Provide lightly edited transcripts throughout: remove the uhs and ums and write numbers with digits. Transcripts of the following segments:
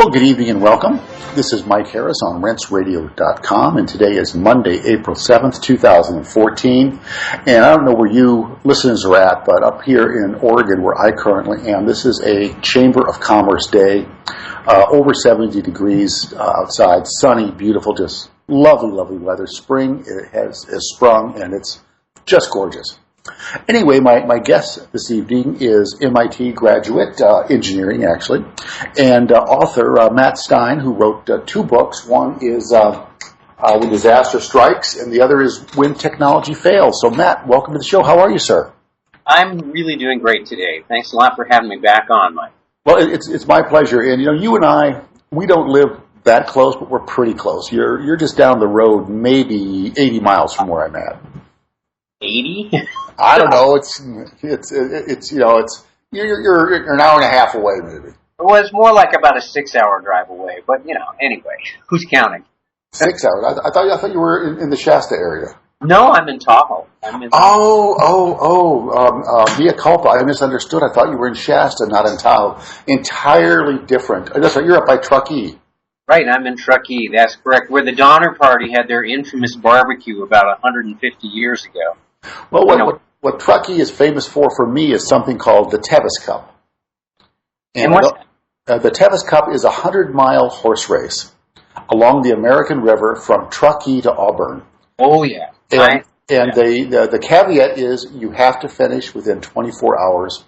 Well, good evening and welcome. This is Mike Harris on rentsradio.com, and today is Monday, April 7th, 2014. And I don't know where you listeners are at, but up here in Oregon, where I currently am, this is a Chamber of Commerce day. Over 70 degrees outside, sunny, beautiful, just lovely, lovely weather. Spring has sprung, and it's just gorgeous. Anyway, my guest this evening is MIT graduate, engineering actually, and author Matt Stein, who wrote two books. One is When Disaster Strikes, and the other is When Technology Fails. So Matt, welcome to the show. How are you, sir? I'm really doing great today. Thanks a lot for having me back on, Mike. Well, it's my pleasure. And you and I, we don't live that close, but we're pretty close. You're just down the road, maybe 80 miles from where I'm at. 80? I don't know. You're an hour and a half away, maybe. Well, it's more like about a 6-hour drive away. But anyway, who's counting? 6 hours. I thought you were in the Shasta area. No, I'm in Tahoe. Mea culpa. I misunderstood. I thought you were in Shasta, not in Tahoe. Entirely different. That's right. You're up by Truckee. Right, I'm in Truckee. That's correct. Where the Donner Party had their infamous barbecue about 150 years ago. Well, what Truckee is famous for me, is something called the Tevis Cup. And what's the Tevis Cup is a 100-mile horse race along the American River from Truckee to Auburn. Oh, yeah. The caveat is you have to finish within 24 hours.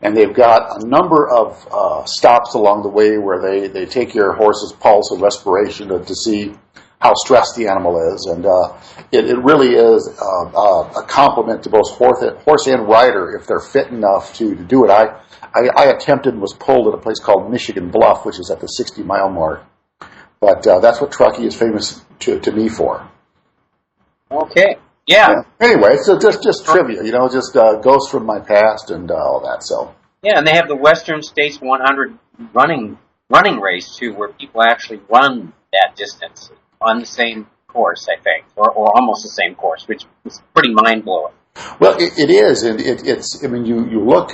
And they've got a number of stops along the way where they take your horse's pulse and respiration to see how stressed the animal is. And it really is a compliment to both horse and rider if they're fit enough to do it. I attempted and was pulled at a place called Michigan Bluff, which is at the 60-mile mark. But that's what Truckee is famous to me for. Okay. Yeah. Anyway, so just trivia, just ghosts from my past and all that. So. Yeah, and they have the Western States 100 running race too, where people actually run that distance on the same course, I think, or almost the same course, which is pretty mind blowing. Well, it is, and it's. I mean, you look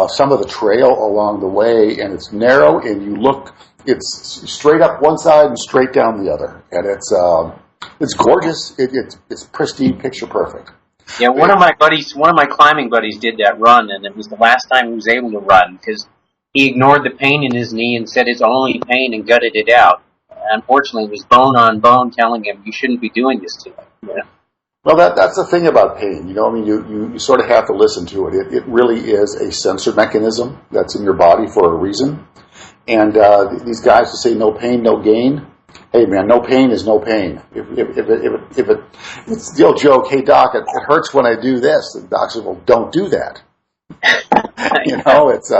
some of the trail along the way, and it's narrow, and you look, it's straight up one side and straight down the other, and it's gorgeous. It's pristine, picture perfect. Yeah, one of my climbing buddies did that run, and it was the last time he was able to run because he ignored the pain in his knee and said it's only pain and gutted it out. Unfortunately, it was bone on bone telling him you shouldn't be doing this to him. Yeah. Well, that's the thing about pain. You sort of have to listen to it. It really is a sensor mechanism that's in your body for a reason. And these guys who say no pain, no gain. Hey man, no pain is no pain. If it's the old joke, hey doc, it hurts when I do this. The doc says, well, don't do that. It's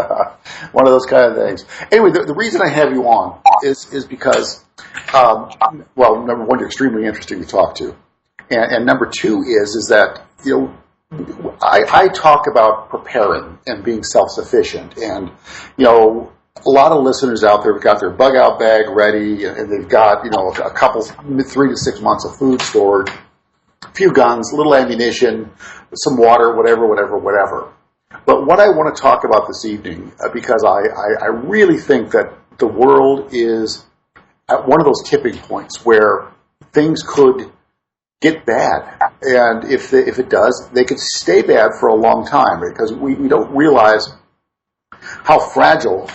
one of those kind of things. Anyway, the reason I have you on is because, number one, you're extremely interesting to talk to, and number two is that I talk about preparing and being self-sufficient, and a lot of listeners out there have got their bug-out bag ready, and they've got, a couple, 3 to 6 months of food stored, a few guns, a little ammunition, some water, whatever. But what I want to talk about this evening, because I really think that the world is at one of those tipping points where things could get bad. And if it does, they could stay bad for a long time, because we don't realize how fragile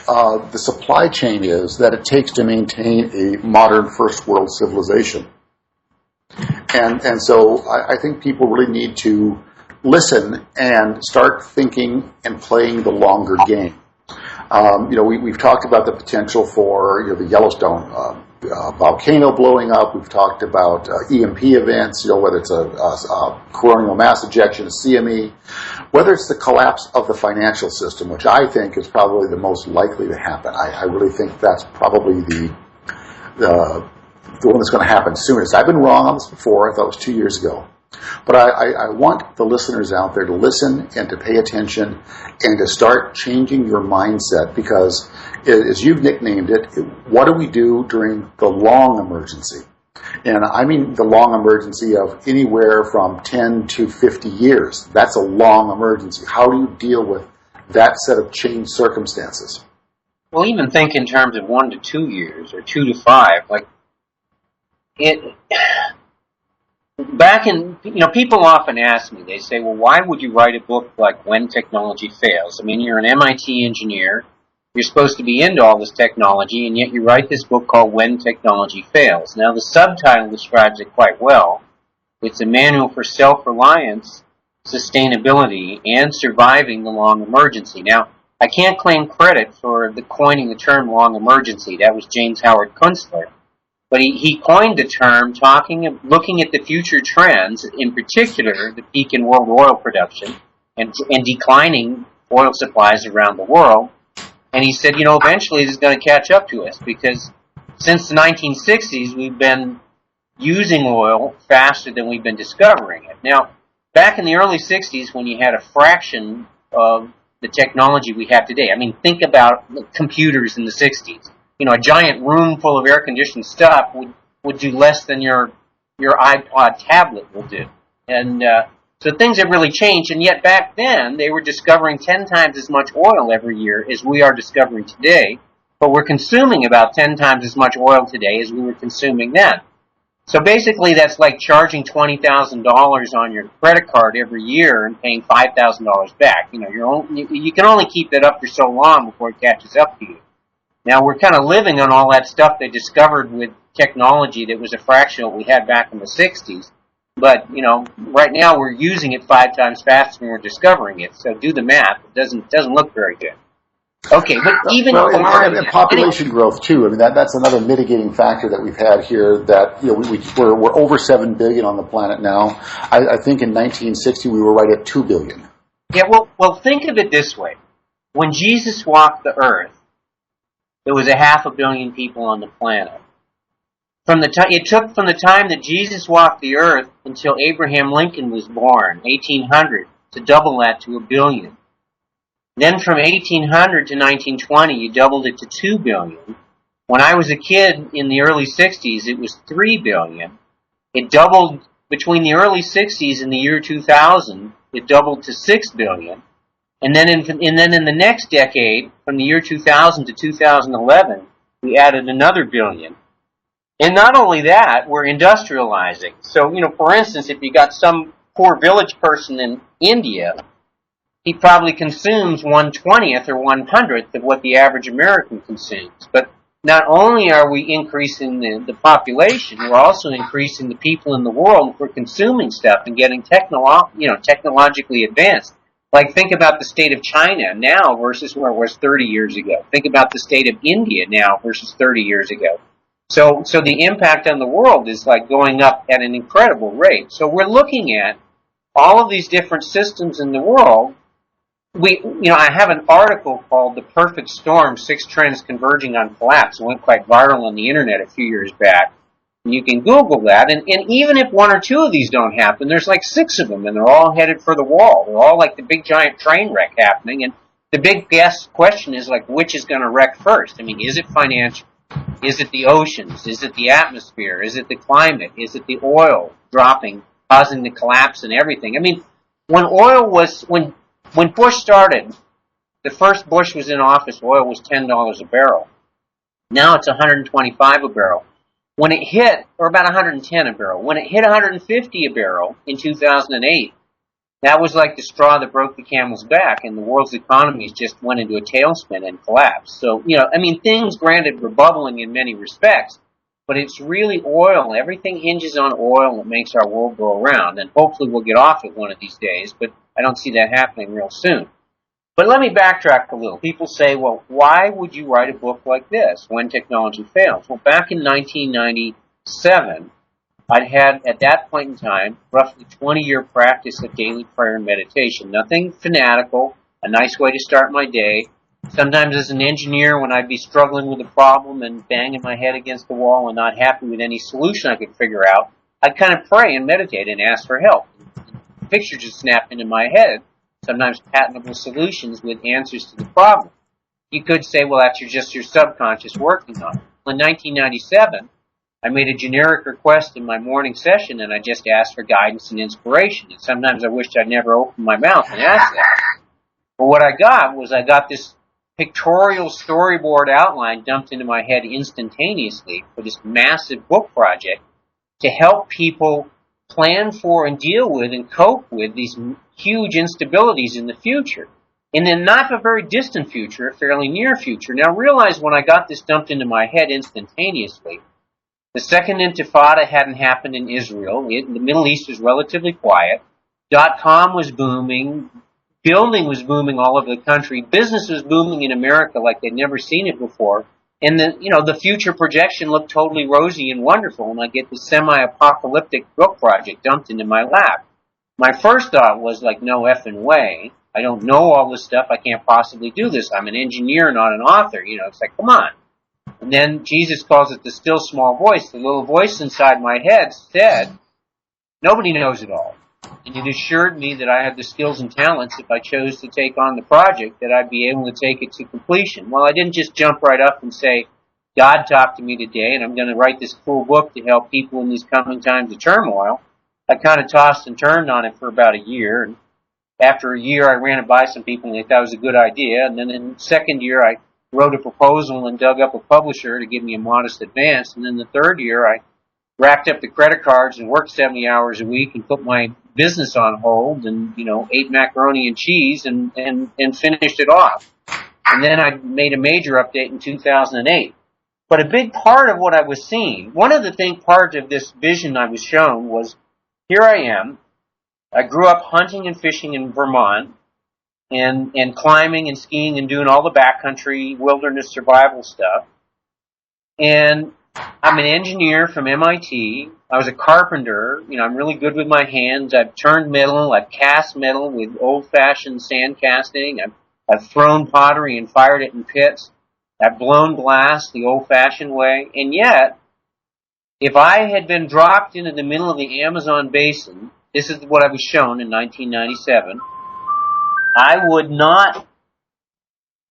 the supply chain is that it takes to maintain a modern first world civilization. And so I think people really need to listen and start thinking and playing the longer game. We've talked about the potential for the Yellowstone volcano blowing up. We've talked about EMP events, whether it's a coronal mass ejection, a CME, whether it's the collapse of the financial system, which I think is probably the most likely to happen. I really think that's probably the one that's going to happen soonest. I've been wrong on this before. I thought it was 2 years ago. But I want the listeners out there to listen and to pay attention and to start changing your mindset, because, as you've nicknamed it, what do we do during the long emergency? And I mean the long emergency of anywhere from 10 to 50 years. That's a long emergency. How do you deal with that set of changed circumstances? well, even think in terms of 1 to 2 years or 2 to 5. Like it, back in, people often ask me. They say, "Well, why would you write a book like When Technology Fails?" I mean, you're an MIT engineer. You're supposed to be into all this technology, and yet you write this book called When Technology Fails. Now, the subtitle describes it quite well. It's a manual for self-reliance, sustainability, and surviving the long emergency. Now, I can't claim credit for the coining the term long emergency. That was James Howard Kunstler. But he coined the term looking at the future trends, in particular the peak in world oil production and declining oil supplies around the world. And he said, eventually this is going to catch up to us because since the 1960s, we've been using oil faster than we've been discovering it. Now, back in the early 60s, when you had a fraction of the technology we have today, I mean, think about computers in the 60s. A giant room full of air-conditioned stuff would do less than your iPod tablet will do. And so things have really changed, and yet back then they were discovering 10 times as much oil every year as we are discovering today, but we're consuming about 10 times as much oil today as we were consuming then. So basically that's like charging $20,000 on your credit card every year and paying $5,000 back. You can only keep that up for so long before it catches up to you. Now we're kind of living on all that stuff they discovered with technology that was a fraction of what we had back in the 60s. But, right now we're using it 5 times faster than we're discovering it. So do the math. It doesn't look very good. Okay, but even and population growth too. I mean, that's another mitigating factor that we've had here. That we're over 7 billion on the planet now. I think in 1960 we were right at 2 billion. Yeah, well, think of it this way: when Jesus walked the earth, there was 500 million people on the planet. It took from the time that Jesus walked the earth until Abraham Lincoln was born, 1800, to double that to 1 billion. Then from 1800 to 1920, you doubled it to 2 billion. When I was a kid in the early 60s, it was 3 billion. It doubled between the early 60s and the year 2000. It doubled to 6 billion. And then in the next decade, from the year 2000 to 2011, we added another billion. And not only that, we're industrializing. So, for instance, if you got some poor village person in India, he probably consumes 1/20th or 1/100th of what the average American consumes. But not only are we increasing the population, we're also increasing the people in the world who are consuming stuff and getting technologically advanced. Like, think about the state of China now versus where it was 30 years ago. Think about the state of India now versus 30 years ago. So the impact on the world is like going up at an incredible rate. So we're looking at all of these different systems in the world. I have an article called "The Perfect Storm: 6 Trends Converging on Collapse." It went quite viral on the internet a few years back. And you can Google that, and even if 1 or 2 of these don't happen, there's like 6 of them, and they're all headed for the wall. They're all like the big giant train wreck happening, and the big question is like, which is going to wreck first? I mean, is it financial? Is it the oceans? Is it the atmosphere? Is it the climate? Is it the oil dropping, causing the collapse and everything? I mean, when Bush started, the first Bush was in office, oil was $10 a barrel. Now it's $125 a barrel. When it hit, or about $110 a barrel, when it hit $150 a barrel in 2008, that was like the straw that broke the camel's back, and the world's economies just went into a tailspin and collapsed. So, things, granted, were bubbling in many respects, but it's really oil. Everything hinges on oil that makes our world go around, and hopefully we'll get off it one of these days, but I don't see that happening real soon. But let me backtrack a little. People say, well, why would you write a book like this, When Technology Fails? Well, back in 1997, I'd had, at that point in time, roughly 20-year practice of daily prayer and meditation. Nothing fanatical, a nice way to start my day. Sometimes as an engineer, when I'd be struggling with a problem and banging my head against the wall and not happy with any solution I could figure out, I'd kind of pray and meditate and ask for help. Pictures just snapped into my head, sometimes patentable solutions with answers to the problem. You could say, well, that's just your subconscious working on it. Well, in 1997, I made a generic request in my morning session, and I just asked for guidance and inspiration. And sometimes I wished I'd never opened my mouth and asked that. But what I got was this pictorial storyboard outline dumped into my head instantaneously for this massive book project to help people plan for and deal with and cope with these huge instabilities in the future. And then not a very distant future, a fairly near future. Now realize when I got this dumped into my head instantaneously, the second intifada hadn't happened in Israel. The Middle East was relatively quiet. .com was booming. Building was booming all over the country. Business was booming in America like they'd never seen it before. And the future projection looked totally rosy and wonderful. And I get this semi-apocalyptic book project dumped into my lap. My first thought was like, no effing way. I don't know all this stuff. I can't possibly do this. I'm an engineer, not an author. It's like, come on. And then Jesus calls it the still small voice. The little voice inside my head said, nobody knows it all. And it assured me that I had the skills and talents, if I chose to take on the project, that I'd be able to take it to completion. Well, I didn't just jump right up and say, God talked to me today, and I'm going to write this cool book to help people in these coming times of turmoil. I kind of tossed and turned on it for about a year. And after a year, I ran it by some people, and they thought it was a good idea. And then in the second year, I wrote a proposal and dug up a publisher to give me a modest advance. And then the third year, I racked up the credit cards and worked 70 hours a week and put my business on hold and, ate macaroni and cheese and finished it off. And then I made a major update in 2008. But a big part of what I was seeing, one of the part of this vision I was shown was, here I am. I grew up hunting and fishing in Vermont and climbing and skiing and doing all the backcountry wilderness survival stuff. And I'm an engineer from MIT. I was a carpenter. I'm really good with my hands. I've turned metal. I've cast metal with old-fashioned sand casting. I've thrown pottery and fired it in pits. I've blown glass the old-fashioned way. And yet, if I had been dropped into the middle of the Amazon basin, this is what I was shown in 1997, I would not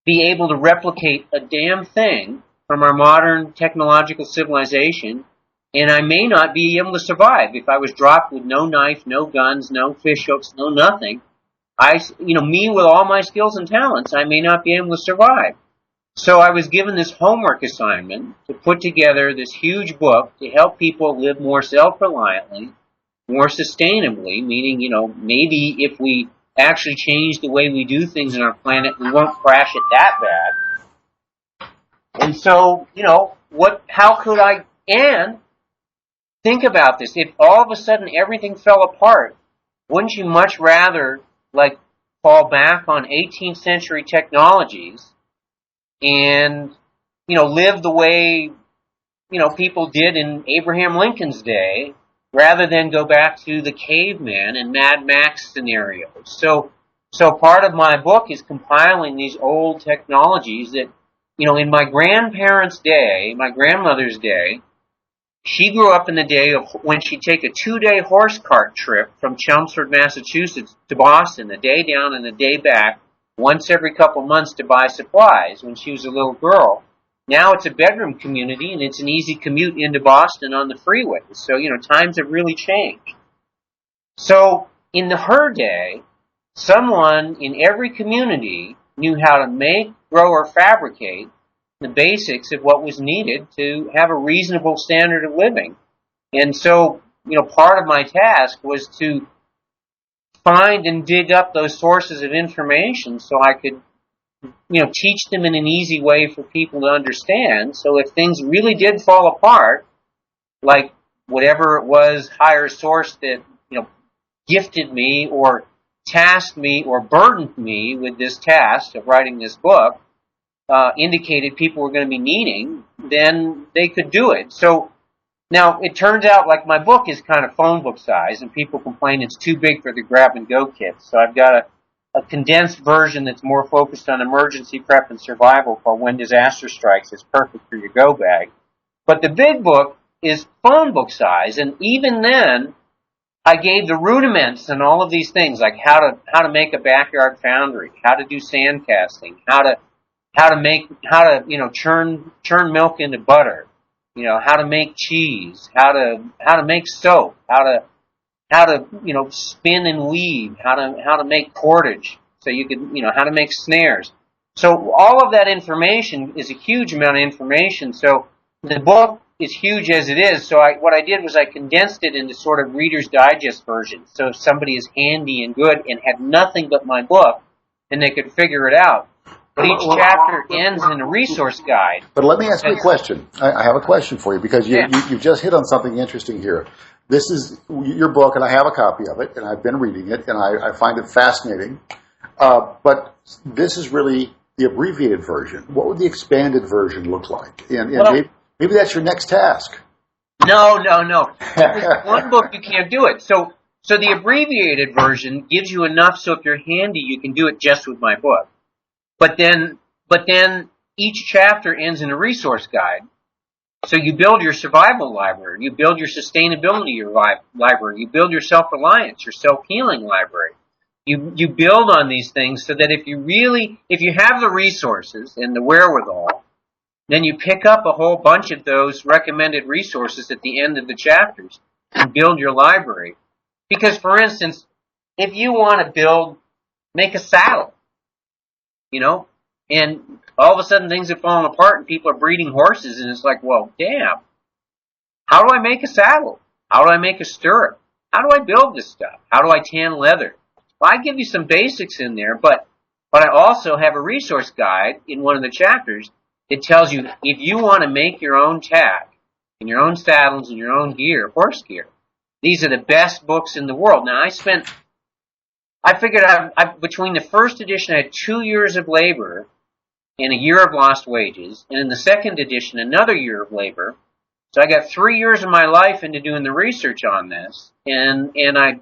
be able to replicate a damn thing from our modern technological civilization, and I may not be able to survive if I was dropped with no knife, no guns, no fish hooks, no nothing. Me with all my skills and talents, I may not be able to survive. So I was given this homework assignment to put together this huge book to help people live more self-reliantly, more sustainably, meaning, maybe if we actually change the way we do things on our planet, we won't crash it that bad. And so, how could I, and think about this, if all of a sudden everything fell apart, wouldn't you much rather, fall back on 18th century technologies and, live the way, people did in Abraham Lincoln's day, rather than go back to the caveman and Mad Max scenarios? So part of my book is compiling these old technologies that, in my grandparents' day, my grandmother's day, she grew up in the day of when she'd take a 2-day horse cart trip from Chelmsford, Massachusetts to Boston, a day down and a day back, once every couple months to buy supplies when she was a little girl. Now it's a bedroom community, and it's an easy commute into Boston on the freeway. So, times have really changed. So, in her day, someone in every community knew how to make, grow, or fabricate the basics of what was needed to have a reasonable standard of living. And so, part of my task was to find and dig up those sources of information so I could teach them in an easy way for people to understand. So if things really did fall apart, like whatever it was, higher source that, gifted me or tasked me or burdened me with this task of writing this book, indicated people were going to be needing, then they could do it. So now it turns out like my book is kind of phone book size, and people complain it's too big for the grab and go kits. So I've got a condensed version that's more focused on emergency prep and survival called When Disaster Strikes. It's perfect for your go bag. But the big book is phone book size, and even then, I gave the rudiments and all of these things, like how to make a backyard foundry, how to do sand casting, how to churn milk into butter, how to make cheese, how to make soap, how to spin and weave, how to make cordage, so you could, how to make snares. So all of that information is a huge amount of information. So the book is huge as it is. So what I did was I condensed it into sort of Reader's Digest version. So if somebody is handy and good and had nothing but my book, then they could figure it out. But each chapter ends in a resource guide. But let me ask you a question. I have a question for you because you just hit on something interesting here. This is your book, and I have a copy of it, and I've been reading it, and I find it fascinating. But this is really the abbreviated version. What would the expanded version look like? And maybe that's your next task. No. With one book, you can't do it. So the abbreviated version gives you enough so if you're handy, you can do it just with my book. But then each chapter ends in a resource guide. So you build your survival library, you build your sustainability library, you build your self-reliance, your self-healing library. You build on these things so that if you have the resources and the wherewithal, then you pick up a whole bunch of those recommended resources at the end of the chapters and build your library. Because, for instance, if you want to make a saddle, and all of a sudden things have fallen apart and people are breeding horses, and it's like, well, damn, how do I make a saddle? How do I make a stirrup? How do I build this stuff? How do I tan leather? Well, I give you some basics in there, but I also have a resource guide in one of the chapters that tells you if you want to make your own tack and your own saddles and your own gear, horse gear, these are the best books in the world. Now, I figured out between the first edition, I had 2 years of labor and a year of lost wages, and in the second edition, another year of labor. So I got 3 years of my life into doing the research on this, and I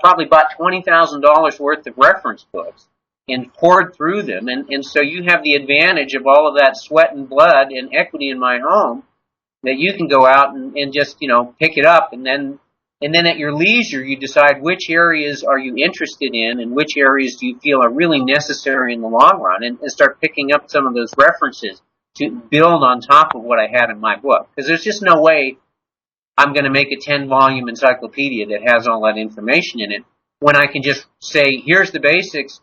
probably bought $20,000 worth of reference books and poured through them, and so you have the advantage of all of that sweat and blood and equity in my home that you can go out and just pick it up, and then at your leisure you decide which areas are you interested in and which areas do you feel are really necessary in the long run, and start picking up some of those references to build on top of what I had in my book. Because there's just no way I'm going to make a 10-volume encyclopedia that has all that information in it when I can just say, here's the basics.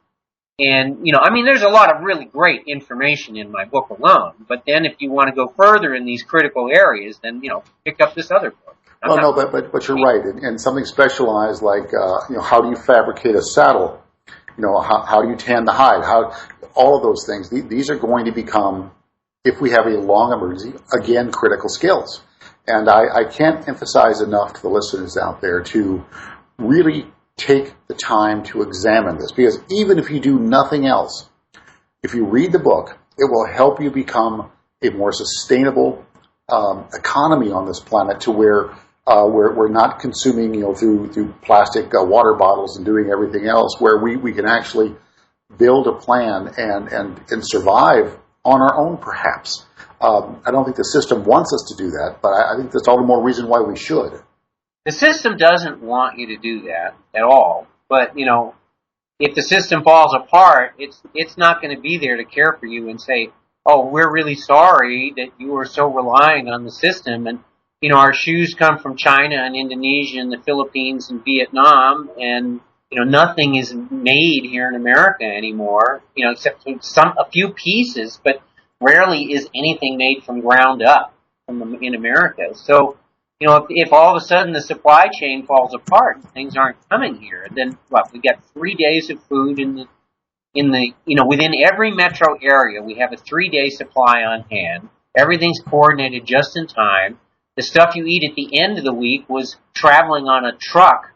And, there's a lot of really great information in my book alone. But then if you want to go further in these critical areas, then, pick up this other book. But you're right. And something specialized like, how do you fabricate a saddle? How do you tan the hide? All of those things. These are going to become, if we have a long emergency, again, critical skills. And I can't emphasize enough to the listeners out there to really take the time to examine this. Because even if you do nothing else, if you read the book, it will help you become a more sustainable economy on this planet, to where we're not consuming, through plastic water bottles and doing everything else, where we can actually build a plan and survive on our own, perhaps. I don't think the system wants us to do that, but I think that's all the more reason why we should. The system doesn't want you to do that at all. But, if the system falls apart, it's not going to be there to care for you and say, oh, we're really sorry that you were so relying on the system. And, our shoes come from China and Indonesia and the Philippines and Vietnam, and, nothing is made here in America anymore, except a few pieces, but rarely is anything made from ground up in America. So, if all of a sudden the supply chain falls apart and things aren't coming here, then we got 3 days of food within every metro area. We have a 3-day supply on hand. Everything's coordinated just in time. The stuff you eat at the end of the week was traveling on a truck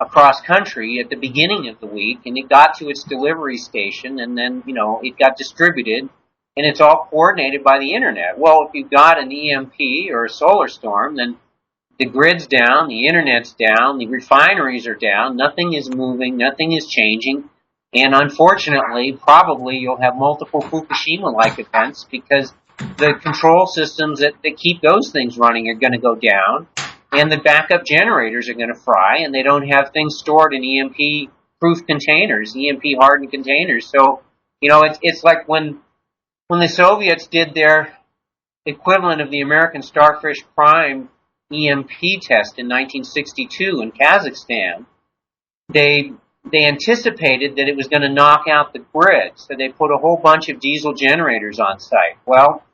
across country at the beginning of the week, and it got to its delivery station, and then, it got distributed, and it's all coordinated by the internet. Well, if you've got an EMP or a solar storm, then the grid's down, the internet's down, the refineries are down, nothing is moving, nothing is changing, and unfortunately, probably you'll have multiple Fukushima-like events because the control systems that keep those things running are going to go down, and the backup generators are going to fry, and they don't have things stored in EMP-proof containers, EMP-hardened containers. So, it's like when the Soviets did their equivalent of the American Starfish Prime EMP test in 1962 in Kazakhstan, they they anticipated that it was going to knock out the grid, so they put a whole bunch of diesel generators on site. Well,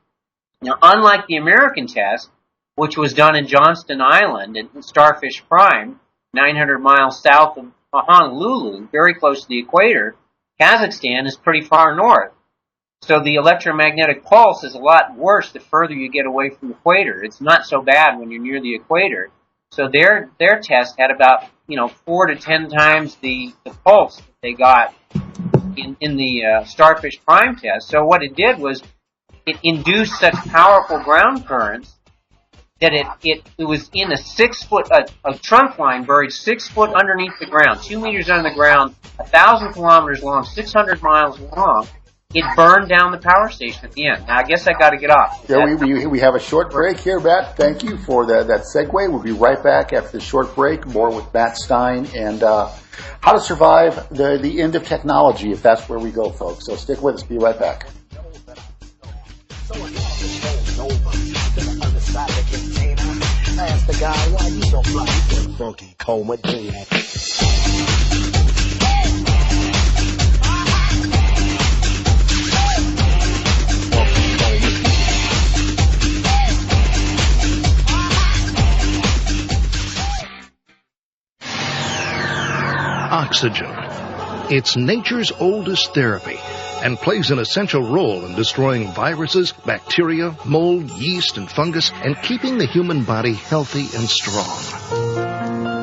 unlike the American test, which was done in Johnston Island and Starfish Prime, 900 miles south of Honolulu, very close to the equator, Kazakhstan is pretty far north. So the electromagnetic pulse is a lot worse the further you get away from the equator. It's not so bad when you're near the equator. So their test had about 4 to 10 times the pulse that they got in the Starfish Prime test. So what it did was it induced such powerful ground currents that it was in a 6 foot a trunk line buried 6 foot underneath the ground, 2 meters under the ground, 1,000 kilometers long, 600 miles long. It burned down the power station at the end. Now, I guess I got to get off. Yeah, we have a short break here, Matt. Thank you for that segue. We'll be right back after the short break. More with Matt Stein and how to survive the end of technology, if that's where we go, folks. So stick with us. Be right back. Ask the guy why you so fly, funky coma dad. Oxygen. It's nature's oldest therapy and plays an essential role in destroying viruses, bacteria, mold, yeast, and fungus, and keeping the human body healthy and strong.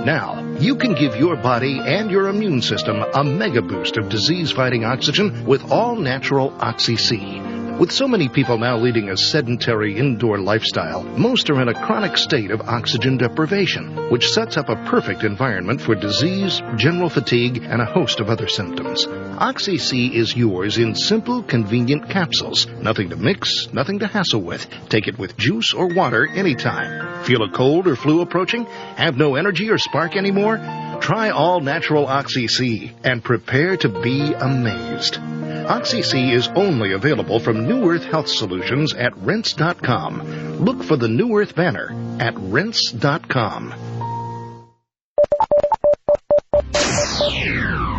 Now, you can give your body and your immune system a mega boost of disease-fighting oxygen with all-natural Oxy-C. With so many people now leading a sedentary indoor lifestyle, most are in a chronic state of oxygen deprivation, which sets up a perfect environment for disease, general fatigue, and a host of other symptoms. Oxy-C is yours in simple, convenient capsules. Nothing to mix, nothing to hassle with. Take it with juice or water anytime. Feel a cold or flu approaching? Have no energy or spark anymore? Try all-natural Oxy-C and prepare to be amazed. Oxy-C is only available from New Earth Health Solutions at Rense.com. Look for the New Earth banner at Rense.com.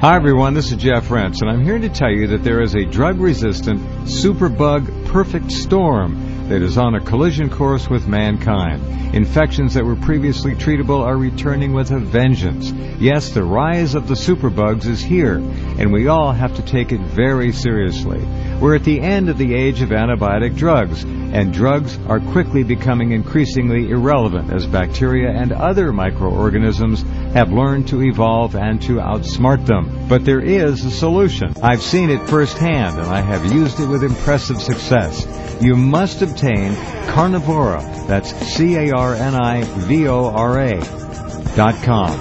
Hi everyone, this is Jeff Rentz, and I'm here to tell you that there is a drug-resistant superbug perfect storm that is on a collision course with mankind. Infections that were previously treatable are returning with a vengeance. Yes, the rise of the superbugs is here, and we all have to take it very seriously. We're at the end of the age of antibiotic drugs, and drugs are quickly becoming increasingly irrelevant as bacteria and other microorganisms have learned to evolve and to outsmart them. But there is a solution. I've seen it firsthand, and I have used it with impressive success. You must obtain Carnivora. That's CARNIVORA.com.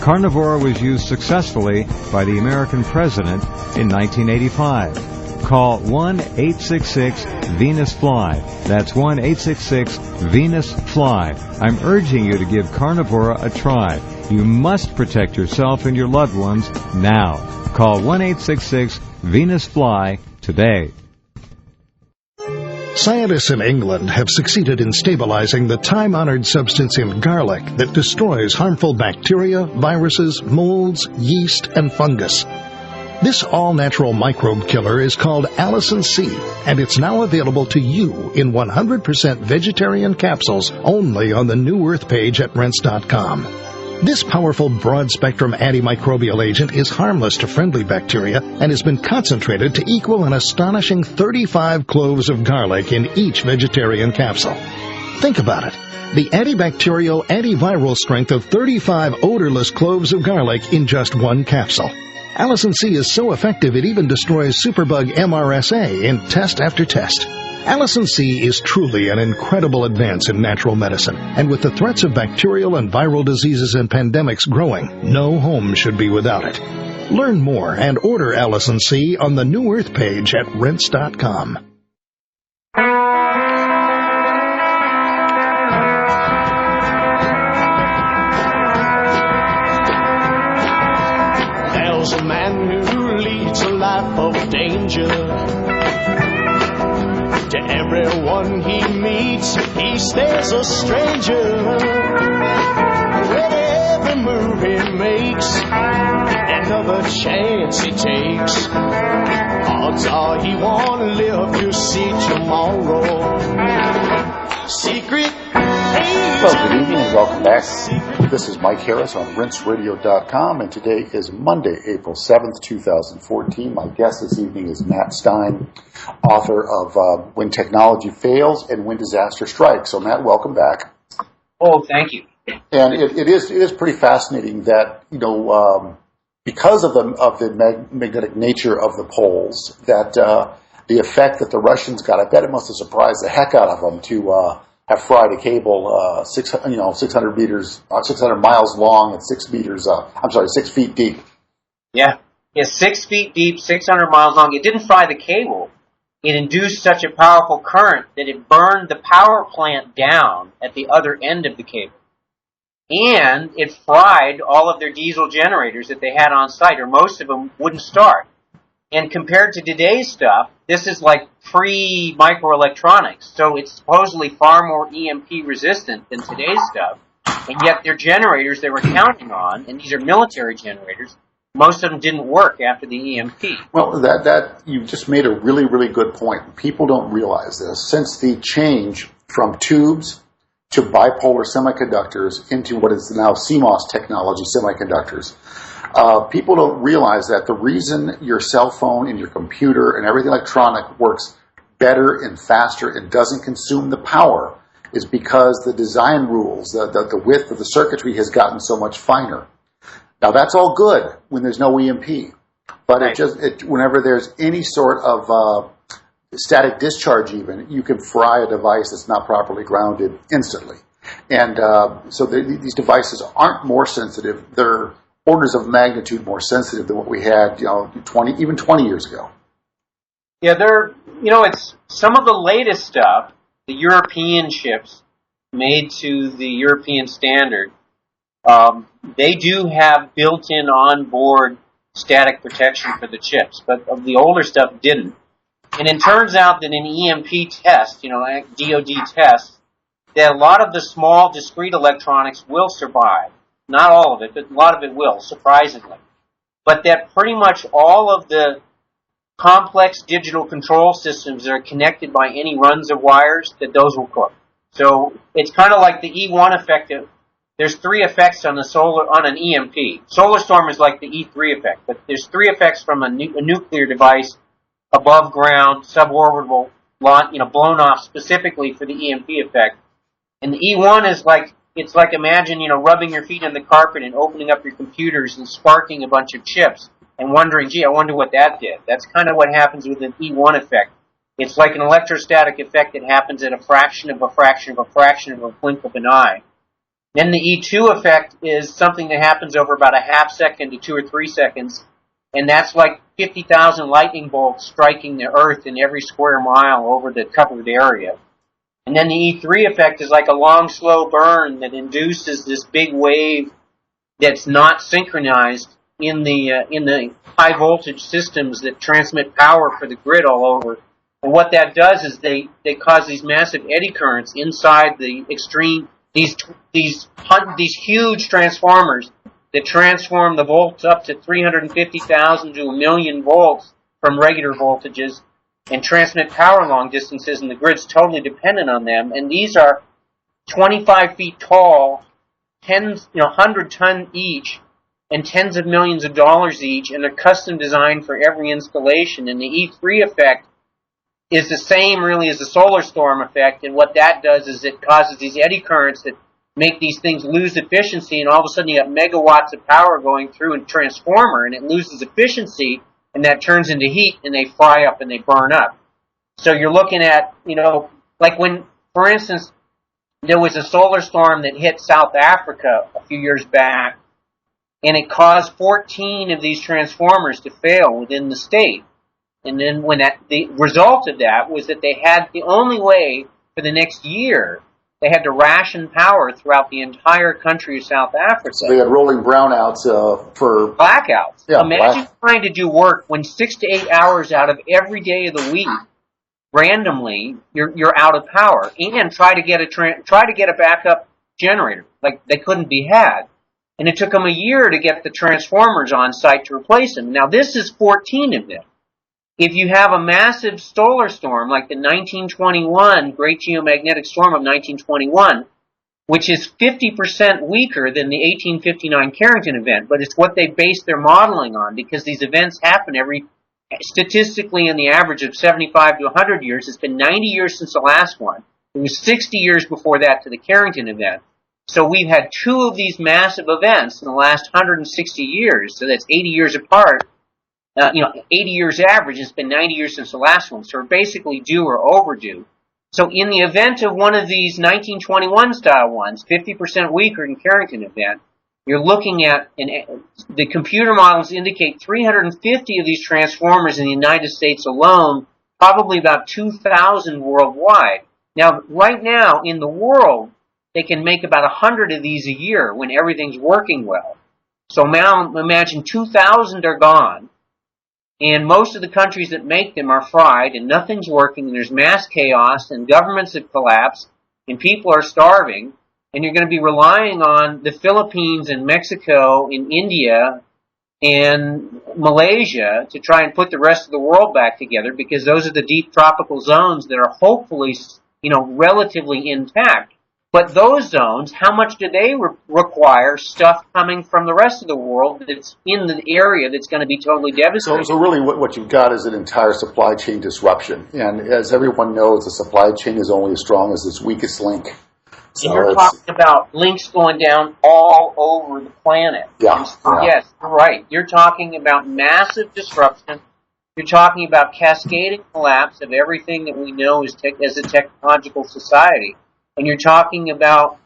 Carnivora was used successfully by the American president in 1985. Call 1-866-VENUS-FLY. That's 1-866-VENUS-FLY. I'm urging you to give Carnivora a try. You must protect yourself and your loved ones now. Call 1-866-VENUS-FLY today. Scientists in England have succeeded in stabilizing the time-honored substance in garlic that destroys harmful bacteria, viruses, molds, yeast, and fungus. This all-natural microbe killer is called Allicin C, and it's now available to you in 100% vegetarian capsules only on the New Earth page at Rense.com. This powerful broad-spectrum antimicrobial agent is harmless to friendly bacteria and has been concentrated to equal an astonishing 35 cloves of garlic in each vegetarian capsule. Think about it. The antibacterial, antiviral strength of 35 odorless cloves of garlic in just one capsule. Allicin C is so effective it even destroys superbug MRSA in test after test. Allicin C is truly an incredible advance in natural medicine, and with the threats of bacterial and viral diseases and pandemics growing, no home should be without it. Learn more and order Allicin C on the New Earth page at Rense.com. There's a man who leads a life of danger. To everyone he meets, he stays a stranger. With every move he makes, and another chance he takes. Odds are he won't live to see tomorrow. Secret. Well, good evening and welcome back. This is Mike Harris on rinseradio.com, and today is Monday, April 7th, 2014. My guest this evening is Matt Stein, author of When Technology Fails and When Disaster Strikes. So, Matt, welcome back. Oh, thank you. And it is pretty fascinating that, because of the magnetic nature of the poles, that the effect that the Russians got, I bet it must have surprised the heck out of them to have fried a cable 600 meters, 600 miles long and 6 feet deep. Yeah. 6 feet deep, 600 miles long. It didn't fry the cable. It induced such a powerful current that it burned the power plant down at the other end of the cable. And it fried all of their diesel generators that they had on site, or most of them wouldn't start. And compared to today's stuff, this is like free microelectronics, so it's supposedly far more EMP resistant than today's stuff. And yet their generators they were counting on, and these are military generators, most of them didn't work after the EMP. Well, that you just made a really, really good point. People don't realize this. Since the change from tubes to bipolar semiconductors into what is now CMOS technology semiconductors, people don't realize that the reason your cell phone and your computer and everything electronic works better and faster and doesn't consume the power is because the design rules, the width of the circuitry has gotten so much finer. Now, that's all good when there's no EMP, but right. Whenever there's any sort of static discharge even, you can fry a device that's not properly grounded instantly. And so these devices aren't more sensitive. They're orders of magnitude more sensitive than what we had, 20 years ago. Yeah, it's some of the latest stuff, the European chips made to the European standard, they do have built-in on-board static protection for the chips, but of the older stuff didn't. And it turns out that in EMP tests, DoD tests, that a lot of the small discrete electronics will survive. Not all of it, but a lot of it will, surprisingly. But that pretty much all of the complex digital control systems that are connected by any runs of wires, that those will cook. So it's kind of like the E1 effect. There's three effects on an EMP. Solar storm is like the E3 effect, but there's three effects from a nuclear device above ground, suborbital, blown off specifically for the EMP effect. And the E1 is it's like imagine, rubbing your feet on the carpet and opening up your computers and sparking a bunch of chips and wondering, gee, I wonder what that did. That's kind of what happens with an E1 effect. It's like an electrostatic effect that happens at a fraction of a fraction of a fraction of a blink of an eye. Then the E2 effect is something that happens over about a half second to 2 or 3 seconds, and that's like 50,000 lightning bolts striking the earth in every square mile over the covered area. And then the E3 effect is like a long, slow burn that induces this big wave that's not synchronized in the high voltage systems that transmit power for the grid all over. And what that does is they cause these massive eddy currents inside the extreme these huge transformers that transform the volts up to 350,000 to 1 million volts from regular voltages and transmit power long distances, and the grid's totally dependent on them. And these are 25 feet tall, 100 ton each, and tens of millions of dollars each, and they're custom designed for every installation. And the E3 effect is the same really as the solar storm effect, and what that does is it causes these eddy currents that make these things lose efficiency, and all of a sudden you have megawatts of power going through a transformer, and it loses efficiency, and that turns into heat, and they fry up and they burn up. So you're looking at, like when, for instance, there was a solar storm that hit South Africa a few years back, and it caused 14 of these transformers to fail within the state. And then the result of that was that they had the only way for the next year, they had to ration power throughout the entire country of South Africa. So they had rolling brownouts for blackouts. Yeah, imagine trying to do work when 6 to 8 hours out of every day of the week, randomly, you're out of power, and try to get a backup generator. Like they couldn't be had. And it took them a year to get the transformers on site to replace them. Now, this is 14 of them. If you have a massive solar storm like the 1921 Great Geomagnetic Storm of 1921, which is 50% weaker than the 1859 Carrington event, but it's what they based their modeling on because these events happen statistically in the average of 75 to 100 years. It's been 90 years since the last one. It was 60 years before that to the Carrington event. So we've had two of these massive events in the last 160 years, so that's 80 years apart. 80 years average, it's been 90 years since the last one, so we're basically due or overdue. So in the event of one of these 1921 style ones, 50% weaker than Carrington event, you're looking at, the computer models indicate 350 of these transformers in the United States alone, probably about 2,000 worldwide. Now, right now in the world, they can make about 100 of these a year when everything's working well. So now imagine 2,000 are gone. And most of the countries that make them are fried, and nothing's working, and there's mass chaos, and governments have collapsed, and people are starving, and you're going to be relying on the Philippines and Mexico and India and Malaysia to try and put the rest of the world back together, because those are the deep tropical zones that are hopefully, relatively intact. But those zones, how much do they require stuff coming from the rest of the world that's in the area that's going to be totally devastating? So really what you've got is an entire supply chain disruption. And as everyone knows, the supply chain is only as strong as its weakest link. So you're talking about links going down all over the planet. Yeah. Yes, you're right. You're talking about massive disruption. You're talking about cascading collapse of everything that we know as a technological society. And you're talking about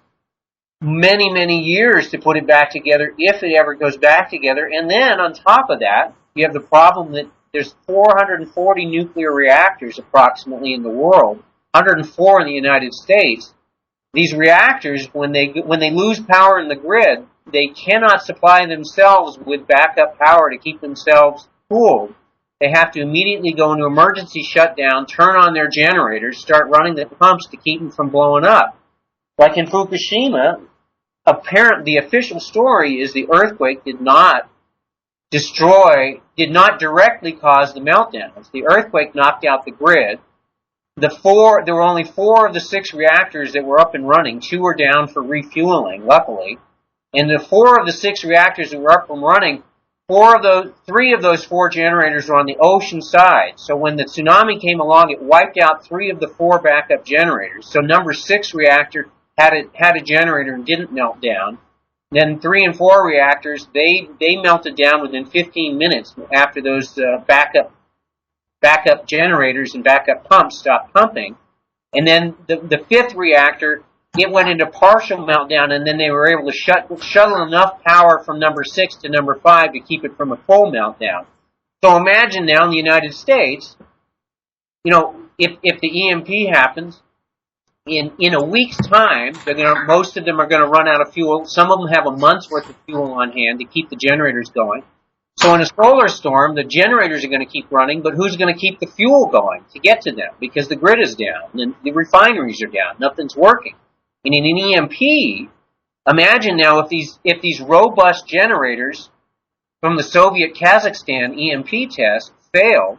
many, many years to put it back together if it ever goes back together. And then on top of that, you have the problem that there's 440 nuclear reactors approximately in the world, 104 in the United States. These reactors, when they lose power in the grid, they cannot supply themselves with backup power to keep themselves cooled. They have to immediately go into emergency shutdown, turn on their generators, start running the pumps to keep them from blowing up. Like in Fukushima, the official story is the earthquake did not directly cause the meltdowns. The earthquake knocked out the grid. There were only 4 of the 6 reactors that were up and running. 2 were down for refueling, luckily. And the 4 of the 6 reactors that were up and running, 3 of those 4 generators were on the ocean side. So when the tsunami came along, it wiped out 3 of the 4 backup generators. So number 6 reactor had a generator and didn't melt down. Then 3 and 4 reactors, they melted down within 15 minutes after those backup generators and backup pumps stopped pumping. And then the 5th reactor, it went into partial meltdown, and then they were able to shuttle enough power from number 6 to number 5 to keep it from a full meltdown. So imagine now in the United States, if the EMP happens, in a week's time, most of them are going to run out of fuel. Some of them have a month's worth of fuel on hand to keep the generators going. So in a solar storm, the generators are going to keep running, but who's going to keep the fuel going to get to them? Because the grid is down, and the refineries are down, nothing's working. And in an EMP, imagine now if these robust generators from the Soviet Kazakhstan EMP test fail.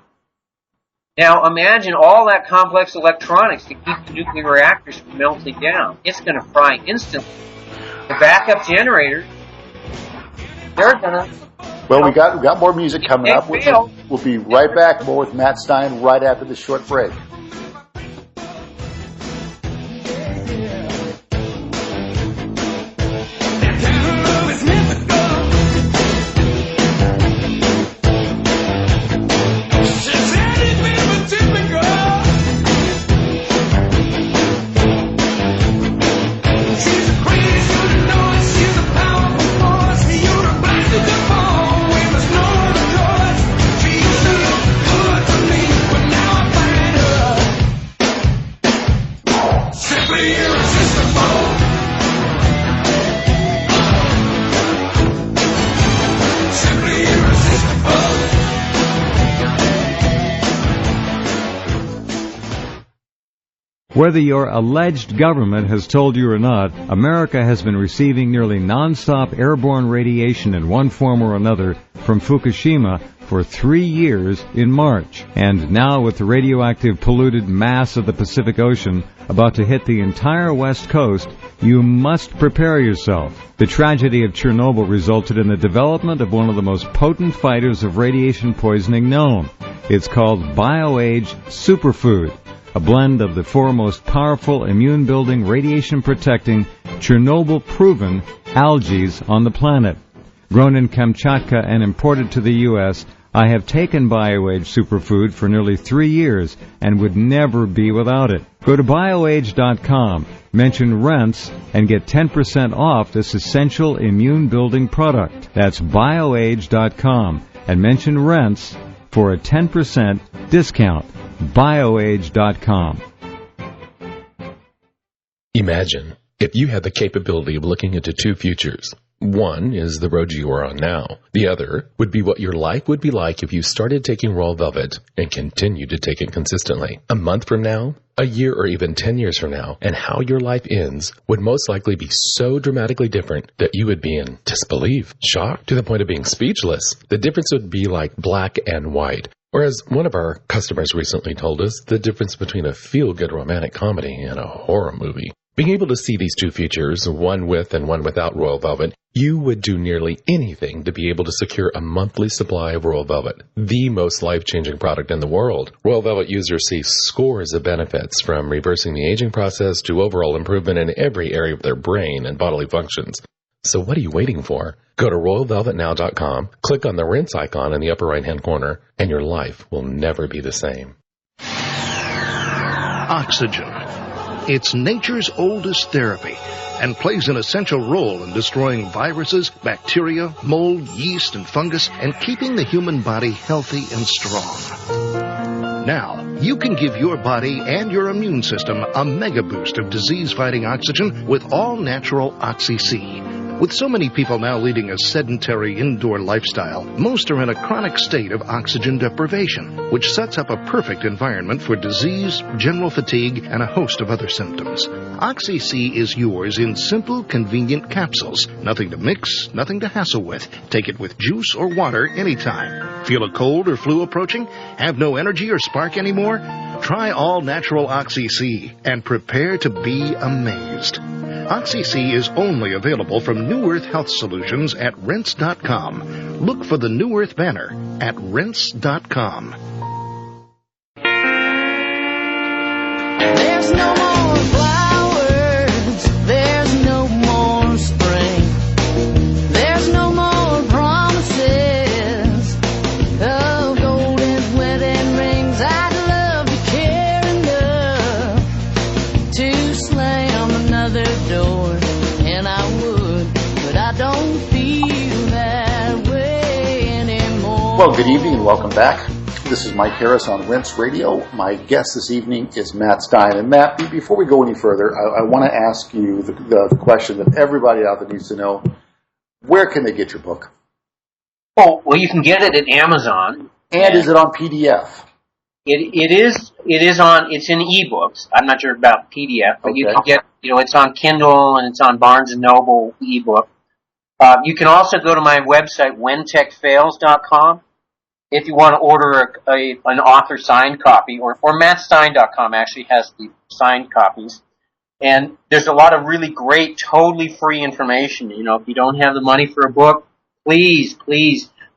Now imagine all that complex electronics to keep the nuclear reactors from melting down. It's going to fry instantly. The backup generators, they're going to... Well, we got more music coming up. We'll be right back. More with Matt Stein right after this short break. Whether your alleged government has told you or not, America has been receiving nearly non-stop airborne radiation in one form or another from Fukushima for 3 years in March. And now, with the radioactive polluted mass of the Pacific Ocean about to hit the entire West Coast, you must prepare yourself. The tragedy of Chernobyl resulted in the development of one of the most potent fighters of radiation poisoning known. It's called BioAge Superfood, a blend of the four most powerful immune-building, radiation-protecting, Chernobyl-proven algae on the planet. Grown in Kamchatka and imported to the U.S., I have taken BioAge Superfood for nearly 3 years and would never be without it. Go to BioAge.com, mention Rents, and get 10% off this essential immune-building product. That's BioAge.com, and mention Rents for a 10% discount. BioAge.com. Imagine if you had the capability of looking into two futures. One is the road you are on now. The other would be what your life would be like if you started taking Royal Velvet and continued to take it consistently. A month from now, a year, or even 10 years from now, and how your life ends would most likely be so dramatically different that you would be in disbelief, shock, to the point of being speechless. The difference would be like black and white. Or as one of our customers recently told us, the difference between a feel-good romantic comedy and a horror movie. Being able to see these two features, one with and one without Royal Velvet, you would do nearly anything to be able to secure a monthly supply of Royal Velvet, the most life-changing product in the world. Royal Velvet users see scores of benefits, from reversing the aging process to overall improvement in every area of their brain and bodily functions. So what are you waiting for? Go to RoyalVelvetNow.com, click on the rinse icon in the upper right-hand corner, and your life will never be the same. Oxygen. It's nature's oldest therapy and plays an essential role in destroying viruses, bacteria, mold, yeast, and fungus, and keeping the human body healthy and strong. Now, you can give your body and your immune system a mega boost of disease-fighting oxygen with all-natural Oxy-C. With so many people now leading a sedentary indoor lifestyle, most are in a chronic state of oxygen deprivation, which sets up a perfect environment for disease, general fatigue, and a host of other symptoms. Oxy-C is yours in simple, convenient capsules. Nothing to mix, nothing to hassle with. Take it with juice or water anytime. Feel a cold or flu approaching? Have no energy or spark anymore? Try all-natural Oxy-C and prepare to be amazed. Oxy-C is only available from New Earth Health Solutions at Rinse.com. Look for the New Earth banner at Rinse.com. There's no more flowers, there's no more spring, there's no more promises of golden wedding rings. I'd love to care enough to slam another door, and I would, but I don't feel that way anymore. Well, good evening and welcome back. This is Mike Harris on Rinse Radio. My guest this evening is Matt Stein. And Matt, before we go any further, I want to ask you the question that everybody out there needs to know. Where can they get your book? Well, you can get it at Amazon. And is it on PDF? It's in ebooks. I'm not sure about PDF, but Okay. you can get, it's on Kindle and it's on Barnes & Noble ebook. You can also go to my website, whentechfails.com. If you want to order an author signed copy, or mattstein.com actually has the signed copies. And there's a lot of really great, totally free information. If you don't have the money for a book, please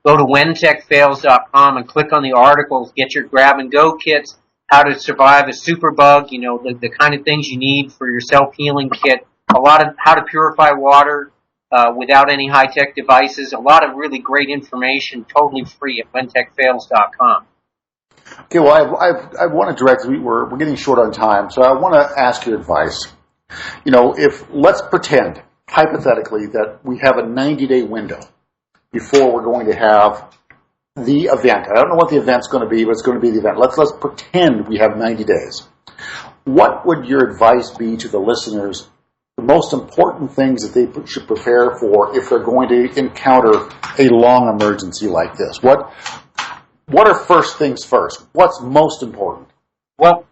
go to whentechfails.com and click on the articles, get your grab-and-go kits, how to survive a superbug, the kind of things you need for your self-healing kit, a lot of how to purify water, without any high-tech devices, a lot of really great information, totally free at whentechfails.com. Okay, well, I want to direct, we're getting short on time, so I want to ask your advice. Let's pretend, hypothetically, that we have a 90-day window before we're going to have the event. I don't know what the event's going to be, but it's going to be the event. Let's pretend we have 90 days. What would your advice be to the listeners, the most important things that they should prepare for if they're going to encounter a long emergency like this? What are first things first? What's most important? Well,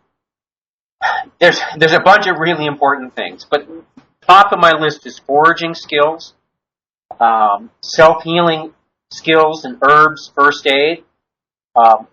There's a bunch of really important things, but top of my list is foraging skills, self-healing skills and herbs, first aid,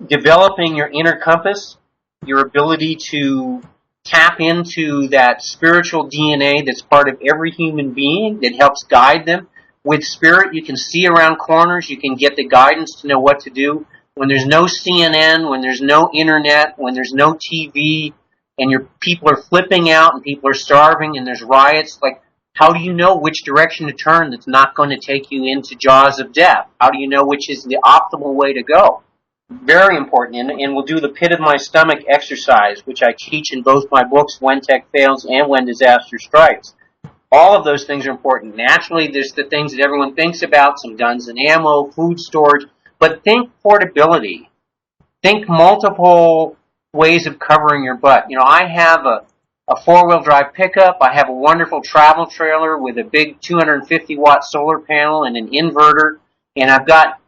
developing your inner compass, your ability to tap into that spiritual DNA that's part of every human being that helps guide them. With spirit, you can see around corners, you can get the guidance to know what to do. When there's no CNN, when there's no internet, when there's no TV, and your people are flipping out and people are starving and there's riots, like, how do you know which direction to turn that's not going to take you into jaws of death? How do you know which is the optimal way to go? Very important. And we'll do the pit of my stomach exercise, which I teach in both my books, When Tech Fails and When Disaster Strikes. All of those things are important. Naturally, there's the things that everyone thinks about, some guns and ammo, food storage, but think portability. Think multiple ways of covering your butt. You know, I have a four-wheel drive pickup. I have a wonderful travel trailer with a big 250-watt solar panel and an inverter. And I've got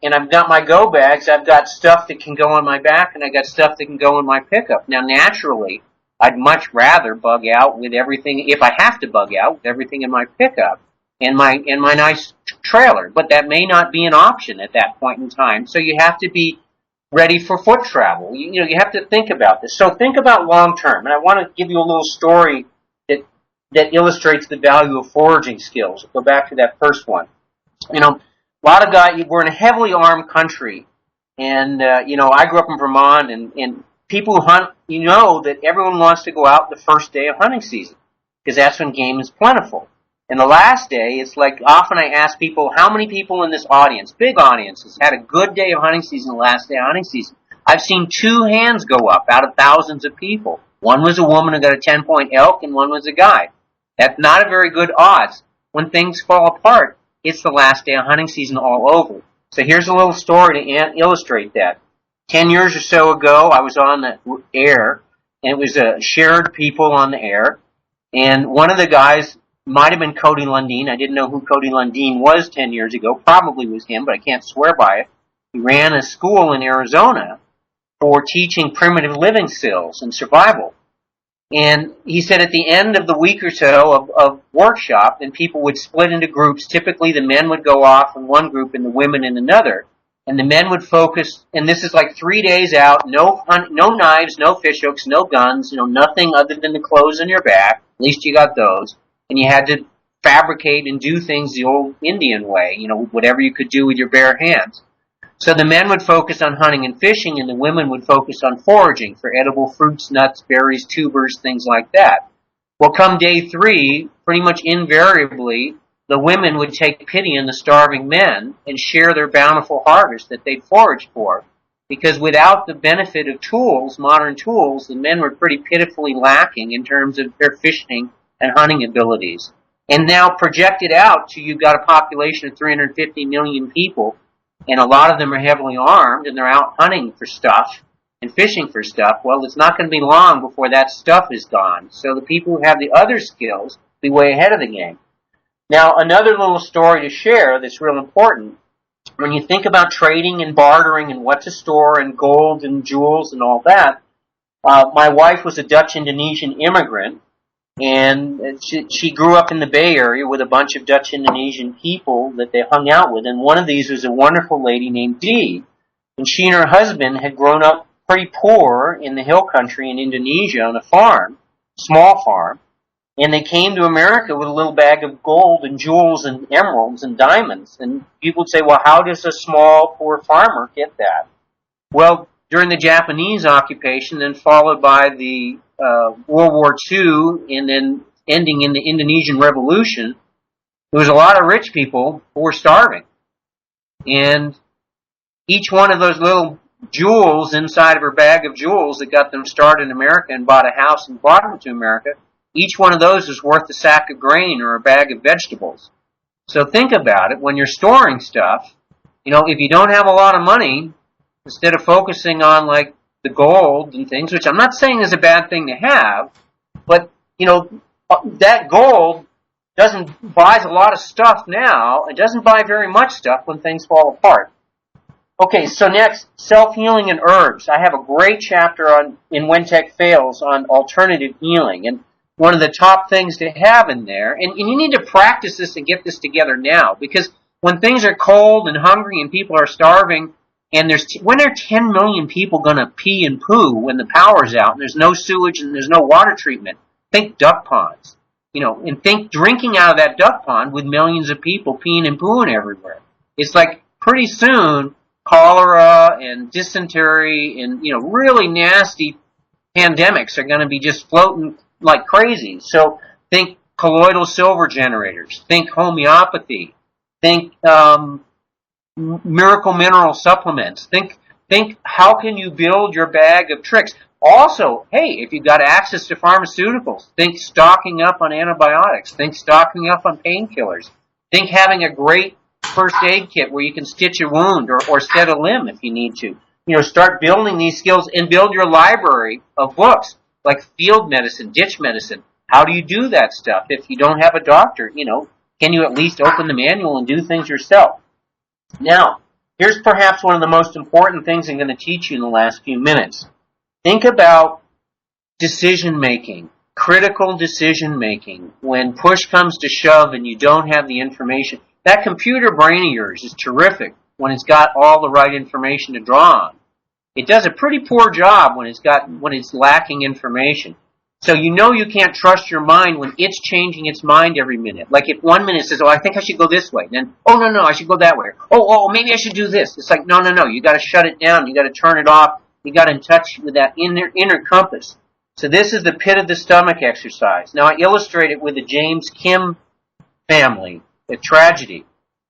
my go bags. I've got stuff that can go on my back, and I got stuff that can go in my pickup. Now, naturally, I'd much rather bug out with everything, if I have to bug out, with everything in my pickup and my nice trailer. But that may not be an option at that point in time. So you have to be ready for foot travel. You have to think about this. So think about long term. And I want to give you a little story that illustrates the value of foraging skills. Go back to that first one. You know, a lot of guys, we're in a heavily armed country. And, I grew up in Vermont, and people who hunt, you know that everyone wants to go out the first day of hunting season because that's when game is plentiful. And the last day, it's like often I ask people, how many people in this audience, big audiences, had a good day of hunting season the last day of hunting season? I've seen 2 hands go up out of thousands of people. One was a woman who got a 10-point elk, and one was a guy. That's not a very good odds. When things fall apart, it's the last day of hunting season all over. So here's a little story to illustrate that. 10 years or so ago, I was on the air, and it was shared people on the air, and one of the guys might have been Cody Lundeen. I didn't know who Cody Lundeen was 10 years ago. Probably was him, but I can't swear by it. He ran a school in Arizona for teaching primitive living skills and survival. And he said at the end of the week or so of workshop, and people would split into groups. Typically the men would go off in one group and the women in another. And the men would focus, and this is like 3 days out, no knives, no fish hooks, no guns, nothing other than the clothes on your back. At least you got those. And you had to fabricate and do things the old Indian way, whatever you could do with your bare hands. So the men would focus on hunting and fishing, and the women would focus on foraging for edible fruits, nuts, berries, tubers, things like that. Well, come day 3, pretty much invariably, the women would take pity on the starving men and share their bountiful harvest that they'd foraged for. Because without the benefit of tools, modern tools, the men were pretty pitifully lacking in terms of their fishing and hunting abilities. And now projected out to you've got a population of 350 million people, and a lot of them are heavily armed, and they're out hunting for stuff and fishing for stuff. Well, it's not going to be long before that stuff is gone. So the people who have the other skills will be way ahead of the game. Now, another little story to share that's real important. When you think about trading and bartering and what to store and gold and jewels and all that, my wife was a Dutch-Indonesian immigrant, and she grew up in the Bay Area with a bunch of Dutch-Indonesian people that they hung out with. And one of these was a wonderful lady named Dee. And she and her husband had grown up pretty poor in the hill country in Indonesia on a farm, small farm. And they came to America with a little bag of gold and jewels and emeralds and diamonds. And people would say, well, how does a small, poor farmer get that? Well, during the Japanese occupation, then followed by the World War II, and then ending in the Indonesian Revolution, there was a lot of rich people who were starving. And each one of those little jewels inside of her bag of jewels that got them started in America and bought a house and brought them to America, each one of those is worth a sack of grain or a bag of vegetables. So think about it. When you're storing stuff, if you don't have a lot of money, instead of focusing on like the gold and things, which I'm not saying is a bad thing to have, but that gold buys a lot of stuff now. It doesn't buy very much stuff when things fall apart. Okay, so next, self-healing and herbs. I have a great chapter in When Tech Fails on alternative healing, and one of the top things to have in there, and you need to practice this and get this together now, because when things are cold and hungry and people are starving, and when are 10 million people going to pee and poo when the power's out and there's no sewage and there's no water treatment? Think duck ponds, and think drinking out of that duck pond with millions of people peeing and pooing everywhere. It's like pretty soon cholera and dysentery and really nasty pandemics are going to be just floating like crazy. So think colloidal silver generators, think homeopathy, think miracle mineral supplements, think how can you build your bag of tricks. Also, hey, if you've got access to pharmaceuticals, think stocking up on antibiotics, think stocking up on painkillers, think having a great first aid kit where you can stitch a wound or set a limb if you need to. Start building these skills and build your library of books like field medicine, ditch medicine. How do you do that stuff if you don't have a doctor? Can you at least open the manual and do things yourself? Now, here's perhaps one of the most important things I'm going to teach you in the last few minutes. Think about decision making, critical decision making. When push comes to shove and you don't have the information, that computer brain of yours is terrific when it's got all the right information to draw on. It does a pretty poor job when it's lacking information. So you can't trust your mind when it's changing its mind every minute. Like if 1 minute it says, I think I should go this way. Then, no, I should go that way. Maybe I should do this. It's like, no. You got to shut it down. You got to turn it off. You got in touch with that inner compass. So this is the pit of the stomach exercise. Now I illustrate it with the James Kim family, the tragedy.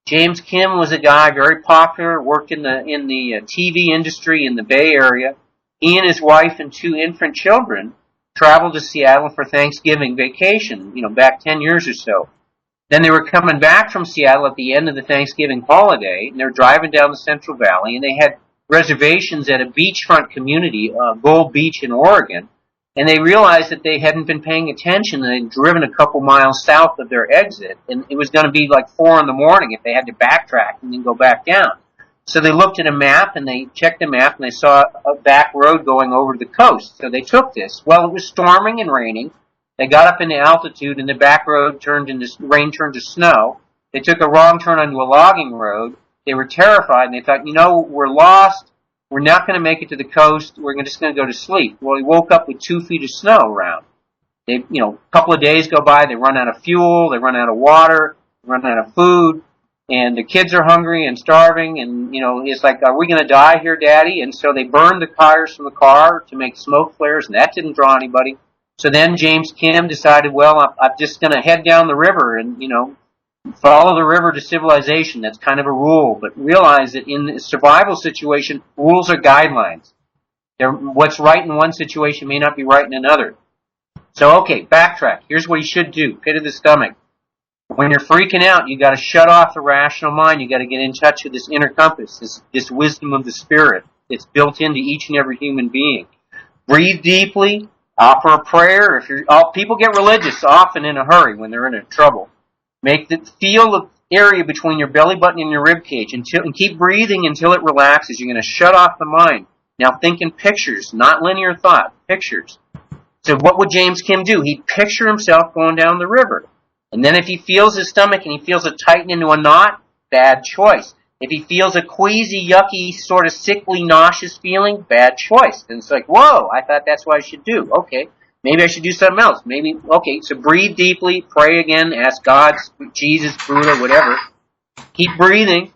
James Kim was a guy very popular, worked in the TV industry in the Bay Area. He and his wife and 2 infant children traveled to Seattle for Thanksgiving vacation, back 10 years or so. Then they were coming back from Seattle at the end of the Thanksgiving holiday, and they were driving down the Central Valley, and they had reservations at a beachfront community, Gold Beach in Oregon, and they realized that they hadn't been paying attention, and they'd driven a couple miles south of their exit, and it was going to be like 4 in the morning if they had to backtrack and then go back down. So they looked at a map, and they checked the map, and they saw a back road going over the coast. So they took this. Well, it was storming and raining. They got up into altitude, and the back road rain turned to snow. They took a wrong turn onto a logging road. They were terrified, and they thought, we're lost. We're not going to make it to the coast. We're just going to go to sleep. Well, he woke up with 2 feet of snow around. A couple of days go by. They run out of fuel. They run out of water. They run out of food. And the kids are hungry and starving, and, it's like, are we going to die here, Daddy? And so they burned the tires from the car to make smoke flares, and that didn't draw anybody. So then James Kim decided, well, I'm just going to head down the river and, follow the river to civilization. That's kind of a rule, but realize that in a survival situation, rules are guidelines. What's right in one situation may not be right in another. So, okay, backtrack. Here's what you should do. Pit of the stomach. When you're freaking out, you got to shut off the rational mind. You got to get in touch with this inner compass, this wisdom of the spirit. It's built into each and every human being. Breathe deeply. Offer a prayer. People get religious often in a hurry when they're in trouble. Feel the area between your belly button and your rib cage and keep breathing until it relaxes. You're going to shut off the mind. Now think in pictures, not linear thought. Pictures. So what would James Kim do? He'd picture himself going down the river. And then if he feels his stomach and he feels it tighten into a knot, bad choice. If he feels a queasy, yucky, sort of sickly, nauseous feeling, bad choice. And it's like, whoa, I thought that's what I should do. Okay, maybe I should do something else. So breathe deeply, pray again, ask God, Jesus, Buddha, whatever. Keep breathing.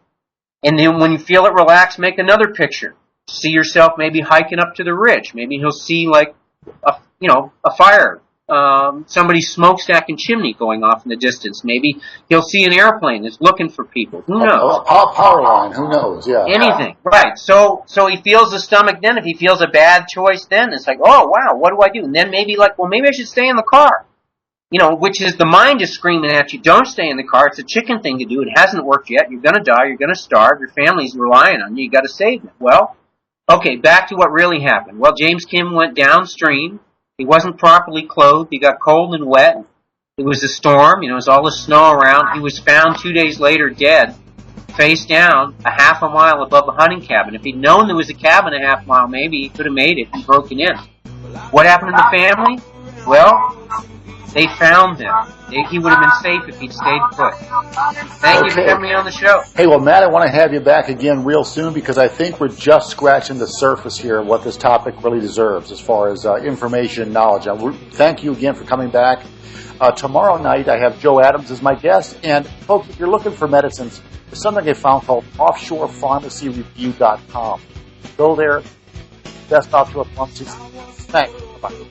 And then when you feel it relax, make another picture. See yourself maybe hiking up to the ridge. Maybe he'll see like a fire. Somebody's smokestacking chimney going off in the distance. Maybe he'll see an airplane that's looking for people. Who knows? A power line. Who knows? Yeah. Anything. Right. So he feels the stomach then. If he feels a bad choice then, it's like, oh, wow, what do I do? And then maybe maybe I should stay in the car. Which is the mind is screaming at you, don't stay in the car. It's a chicken thing to do. It hasn't worked yet. You're going to die. You're going to starve. Your family's relying on you. You got to save them. Well, okay, back to what really happened. Well, James Kim went downstream. He wasn't properly clothed. He got cold and wet. It was a storm. It was all the snow around. He was found 2 days later dead. face down a half a mile above a hunting cabin. If he'd known there was a cabin a half mile, maybe he could have made it and broken in. What happened to the family? Well, they found him. He would have been safe if he'd stayed put. Thank you for having me on the show. Hey, well, Matt, I want to have you back again real soon because I think we're just scratching the surface here of what this topic really deserves as far as information and knowledge. Thank you again for coming back. Tomorrow night, I have Joe Adams as my guest. And, folks, if you're looking for medicines, there's something I found called offshorepharmacyreview.com. Go there, best offshore pharmacies. Thanks. Bye-bye.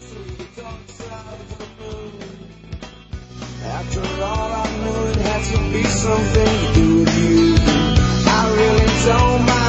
After all, I knew it had to be something to do with you. I really don't mind.